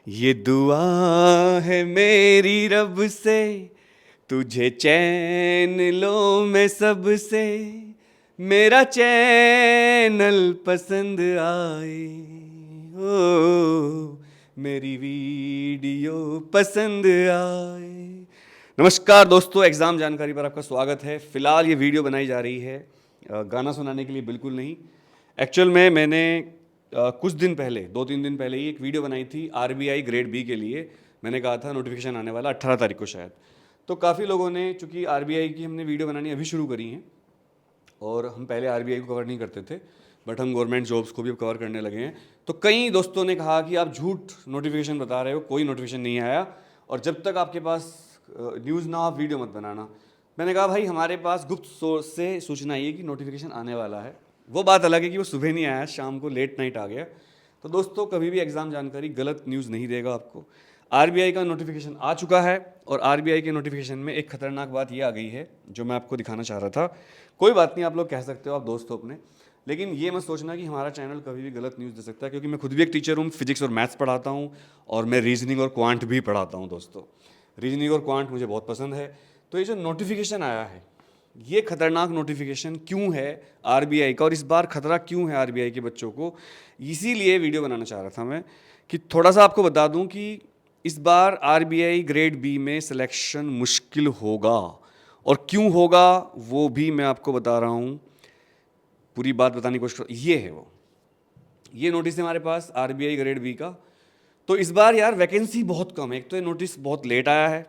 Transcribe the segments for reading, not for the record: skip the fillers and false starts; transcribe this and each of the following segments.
ये दुआ है मेरी रब से, तुझे चैन लो मैं सबसे, मेरा चैनल पसंद आए, ओ मेरी वीडियो पसंद आए। नमस्कार दोस्तों, एग्ज़ाम जानकारी पर आपका स्वागत है। फ़िलहाल ये वीडियो बनाई जा रही है गाना सुनाने के लिए बिल्कुल नहीं। एक्चुअल में मैंने कुछ दिन पहले 2-3 दिन पहले ही एक वीडियो बनाई थी आरबीआई ग्रेड बी के लिए। मैंने कहा था नोटिफिकेशन आने वाला 18 तारीख को शायद। तो काफ़ी लोगों ने, चूँकि आरबीआई की हमने वीडियो बनानी अभी शुरू करी हैं और हम पहले आरबीआई को कवर नहीं करते थे, बट हम गवर्नमेंट जॉब्स को भी अब कवर करने लगे हैं। तो कई दोस्तों ने कहा कि आप झूठ नोटिफिकेशन बता रहे हो, कोई नोटिफिकेशन नहीं आया और जब तक आपके पास न्यूज़ ना हो आप वीडियो मत बनाना। मैंने कहा भाई हमारे पास गुप्त सोर्स से सूचना आई है कि नोटिफिकेशन आने वाला है। वो बात अलग है कि वो सुबह नहीं आया, शाम को लेट नाइट आ गया। तो दोस्तों कभी भी एग्ज़ाम जानकारी गलत न्यूज़ नहीं देगा आपको। आरबीआई का नोटिफिकेशन आ चुका है और आरबीआई के नोटिफिकेशन में एक खतरनाक बात ये आ गई है जो मैं आपको दिखाना चाह रहा था। कोई बात नहीं, आप लोग कह सकते हो, आप दोस्त हो अपने, लेकिन ये मत सोचना कि हमारा चैनल कभी भी गलत न्यूज़ दे सकता है, क्योंकि मैं खुद भी एक टीचर हूँ, फिजिक्स और मैथ्स पढ़ाता हूँ और मैं रीजनिंग और क्वांट भी पढ़ाता हूँ। दोस्तों रीजनिंग और क्वांट मुझे बहुत पसंद है। तो ये जो नोटिफिकेशन आया है, ये खतरनाक नोटिफिकेशन क्यों है आरबीआई का और इस बार खतरा क्यों है आरबीआई के बच्चों को, इसीलिए वीडियो बनाना चाह रहा था मैं कि थोड़ा सा आपको बता दूं कि इस बार आरबीआई ग्रेड बी में सिलेक्शन मुश्किल होगा और क्यों होगा वो भी मैं आपको बता रहा हूँ। पूरी बात बताने की कोशिश करो। ये है वो, ये नोटिस है हमारे पास आरबीआई ग्रेड बी का। तो इस बार यार वैकेंसी बहुत कम है। एक तो ये नोटिस बहुत लेट आया है,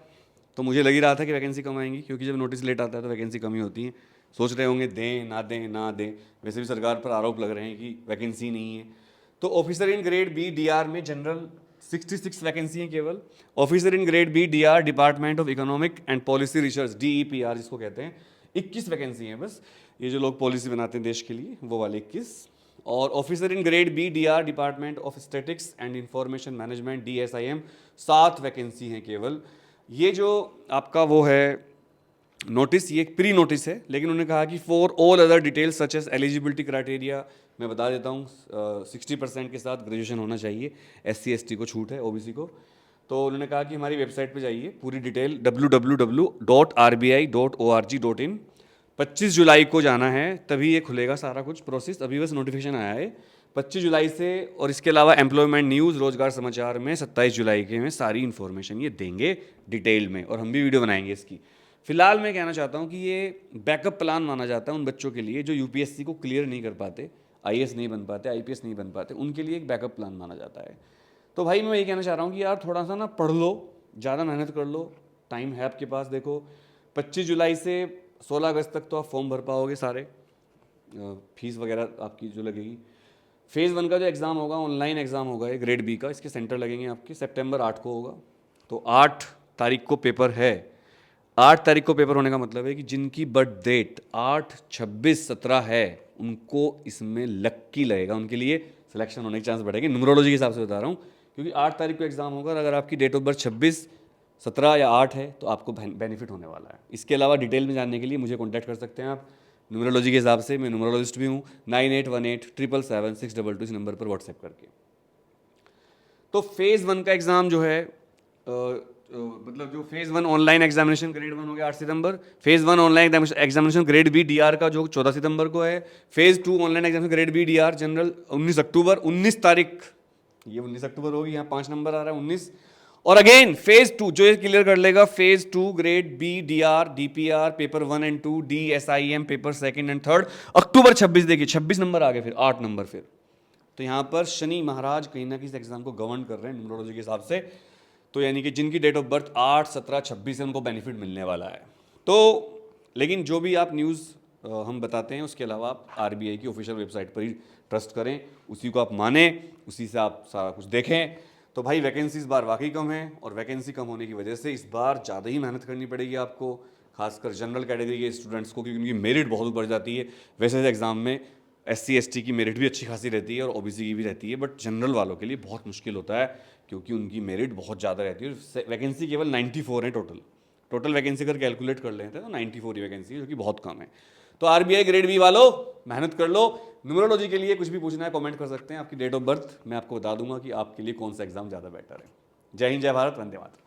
तो मुझे लग ही रहा था कि वैकेंसी कम आएंगी, क्योंकि जब नोटिस लेट आता है तो वैकेंसी कम ही होती है। सोच रहे होंगे दें ना दें ना दें, वैसे भी सरकार पर आरोप लग रहे हैं कि वैकेंसी नहीं है। तो officer in grade B DR में जनरल 66 वैकेंसी हैं केवल। Officer in grade B DR department of economic and policy research DEPR जिसको कहते हैं, 21 वैकेंसी हैं बस। ये जो लोग पॉलिसी बनाते हैं देश के लिए, वो वाले 21। और officer in grade B DR department of statics and information management DSIM 7 vacancy हैं केवल। ये जो आपका वो है नोटिस, ये एक प्री नोटिस है, लेकिन उन्होंने कहा कि for all other details such as eligibility criteria, मैं बता देता हूँ 60% के साथ ग्रेजुएशन होना चाहिए। SC ST को छूट है, OBC को। तो उन्होंने कहा कि हमारी वेबसाइट पे जाइए, पूरी डिटेल www.rbi.org.in। 25 जुलाई को जाना है, तभी ये खुलेगा सारा कुछ प्रोसेस। अभी बस नोटिफिकेशन आया है 25 जुलाई से। और इसके अलावा एम्प्लॉयमेंट न्यूज़, रोजगार समाचार में 27 जुलाई के में सारी इन्फॉर्मेशन ये देंगे डिटेल में, और हम भी वीडियो बनाएंगे इसकी। फिलहाल मैं कहना चाहता हूँ कि ये बैकअप प्लान माना जाता है उन बच्चों के लिए जो यूपीएससी को क्लियर नहीं कर पाते, आईएएस नहीं बन पाते, आईपीएस नहीं बन पाते, उनके लिए एक बैकअप प्लान माना जाता है। तो भाई मैं ये कहना चाह रहा हूँ कि यार थोड़ा सा ना पढ़ लो, ज़्यादा मेहनत कर लो, टाइम है आपके पास। देखो 25 जुलाई से 16 अगस्त तक तो आप फॉर्म भर पाओगे सारे, फीस वगैरह आपकी जो लगेगी। फेज़ 1 का जो एग्ज़ाम होगा, ऑनलाइन एग्ज़ाम होगा ये ग्रेड बी का, इसके सेंटर लगेंगे आपके सितंबर 8 को होगा। तो 8 तारीख को पेपर है। 8 तारीख को पेपर होने का मतलब है कि जिनकी बर्थ डेट 8, 26, 17 है, उनको इसमें लक्की लगेगा, उनके लिए सिलेक्शन होने के चांस बढ़ेंगे। न्यूमरोलॉजी के हिसाब से बता रहा हूँ, क्योंकि 8 तारीख को एग्ज़ाम होगा और अगर आपकी डेट ऑफ बर्थ 26, 17 या 8 है तो आपको बेनिफिट होने वाला है। इसके अलावा डिटेल में जानने के लिए मुझे कॉन्टैक्ट कर सकते हैं आप न्यूमरोलॉजी के हिसाब से। मैं न्यूमरोलॉजिस्ट भी हूँ। 9818777622 इस नंबर पर व्हाट्सएप करके। तो फेज़ 1 का एग्ज़ाम जो है मतलब जो फेज़ 1 ऑनलाइन एग्जामिनेशन ग्रेड 1 हो गया 8 सितंबर। Phase 1 online examination grade B DR का जो 14 सितंबर को है। Phase 2 online examination grade B DR general 19 अक्टूबर, 19 तारीख, ये 19 अक्टूबर होगी, यहाँ 5 नंबर आ रहा है 19। और अगेन फेज़ 2 जो ये क्लियर कर लेगा, phase 2 grade B DR DPR paper 1 and 2 DSIM paper 2nd and 3rd October 26। देखिए 26 नंबर आ गए, फिर 8 नंबर फिर। तो यहाँ पर शनि महाराज कहीं ना कहीं इस एग्जाम को गवर्न कर रहे हैं न्यूमरोलॉजी के हिसाब से। तो यानी कि जिनकी डेट ऑफ बर्थ 8, 17, 26 है, उनको बेनिफिट मिलने वाला है। तो लेकिन जो भी आप न्यूज़ हम बताते हैं, उसके अलावा आप आरबीआई की ऑफिशियल वेबसाइट पर ही ट्रस्ट करें, उसी को आप माने, उसी से आप सारा कुछ देखें। तो भाई वैकेंसी इस बार वाकई कम है और वैकेंसी कम होने की वजह से इस बार ज़्यादा ही मेहनत करनी पड़ेगी आपको, खासकर जनरल कैटेगरी के स्टूडेंट्स को, क्योंकि उनकी मेरिट बहुत बढ़ जाती है। वैसे इस एग्ज़ाम में SC ST की मेरिट भी अच्छी खासी रहती है और OBC की भी रहती है, बट जनरल वालों के लिए बहुत मुश्किल होता है क्योंकि उनकी मेरिट बहुत ज़्यादा रहती है। वैकेंसी केवल 94 है टोटल वैकेंसी अगर कैलकुलेट कर लेते हैं तो 94 ही वैकेंसी है, जो कि बहुत कम है। तो आरबीआई ग्रेड बी वालों मेहनत कर लो। न्यूमरोलॉजी के लिए कुछ भी पूछना है कमेंट कर सकते हैं। आपकी डेट ऑफ बर्थ मैं आपको बता दूंगा कि आपके लिए कौन सा एग्जाम ज़्यादा बेटर है। जय हिंद, जय भारत, वंदे मातरम।